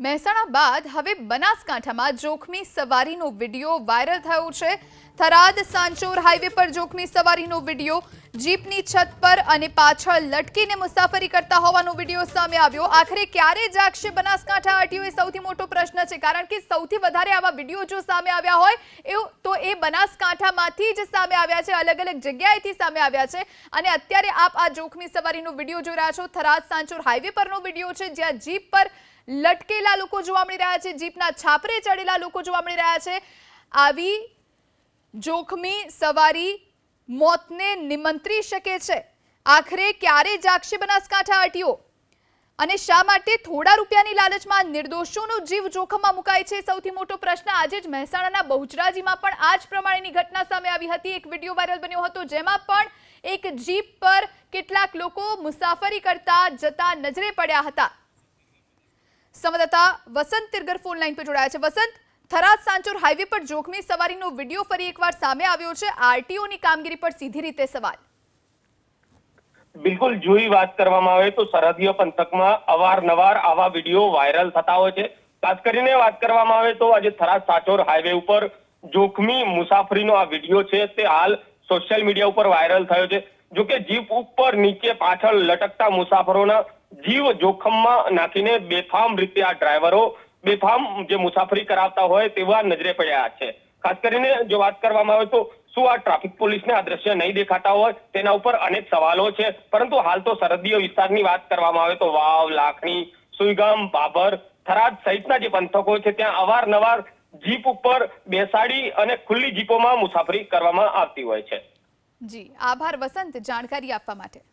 મહેસાણા બાદ હવે બનાસકાંઠામાં જોખમી સવારીનો વિડિયો વાયરલ થયો છે। થરાદ સાંચોર હાઈવે પર જોખમી સવારીનો વિડિયો, જીપની છત પર અને પાછળ લટકીને મુસાફરી કરતા હોવાનો વિડિયો સામે આવ્યો। આખરે ક્યારે જાગશે બનાસકાંઠા આરટીઓ? એ સૌથી મોટો પ્રશ્ન છે, કારણ કે સૌથી વધારે આવા વિડિયો જો સામે આવ્યા હોય તો એ બનાસકાંઠામાંથી જ સામે આવ્યા છે, અલગ અલગ જગ્યાએથી સામે આવ્યા છે। અને અત્યારે આપ આ જોખમી સવારીનો વિડિયો જોઈ રહ્યા છો। થરાદ સાંચોર હાઈવે પરનો વિડિયો છે, જ્યાં જીપ પર લટકેલા લોકો જોવા મળી રહ્યા છે, જીપના છાપરે ચડેલા લોકો જોવા મળી રહ્યા છે। આવી જોખમી સવારી મોતને નિમંત્રી શકે છે। આખરે ક્યારે જાગશે બનાસકાંઠા આરટીઓ અને શા માટે થોડા રૂપિયાની લાલચમાં નિર્દોષોનો જીવ જોખમમાં મુકાય છે? સૌથી મોટો પ્રશ્ન। આજે જ મહેસાણાના બહુચરાજીમાં પણ આ જ પ્રમાણેની ઘટના સામે આવી હતી। એક વિડિયો વાયરલ બન્યો હતો, જેમાં પણ એક જીપ પર કેટલાક લોકો મુસાફરી કરતા જતા નજરે પડ્યા હતા। સંવાદદાતા વસંત તિરગર ફોન લાઈન પર જોડાયા છે। વસંત, થરાદ સાંચોર હાઈવે પર જોખમી સવારીનો વિડિયો ફરી એકવાર સામે આવ્યો છે। આરટીઓની કામગીરી પર સીધી રીતે સવાલ। બિલકુલ, જોઈ વાત કરવામાં આવે તો સરહદીય પંથકમાં અવારનવાર આવા વિડીયો વાયરલ થતા હોય છે। ખાસ કરીને વાત કરવામાં આવે તો આજે થરાદ સાંચોર હાઈવે ઉપર જોખમી મુસાફરીનો આ વિડીયો છે તે હાલ સોશિયલ મીડિયા ઉપર વાયરલ થયો છે। જોકે જીપ ઉપર નીચે પાછળ લટકતા મુસાફરોના જીવ જોખમમાં નાખીને બેફામ રીતે આ ડ્રાઈવરો બેફામ જે મુસાફરી કરાવતા હોય તેવા નજરે પડ્યા છે। ખાસ કરીને જો વાત કરવામાં આવે તો શું આ ટ્રાફિક પોલીસને આ દ્રશ્ય નહીં દેખાતા હોય, તેના ઉપર અનેક સવાલો છે। પરંતુ હાલ તો સરહદીય વિસ્તારની વાત કરવામાં આવે તો વાવ, લાખણી, સુઈગામ, બાબર, થરાદ સહિતના જે પંથકો છે ત્યાં અવારનવાર જીપ ઉપર બેસાડી અને ખુલ્લી જીપોમાં મુસાફરી કરવામાં આવતી હોય છે। જી આભાર વસંત, જાણકારી આપવા માટે।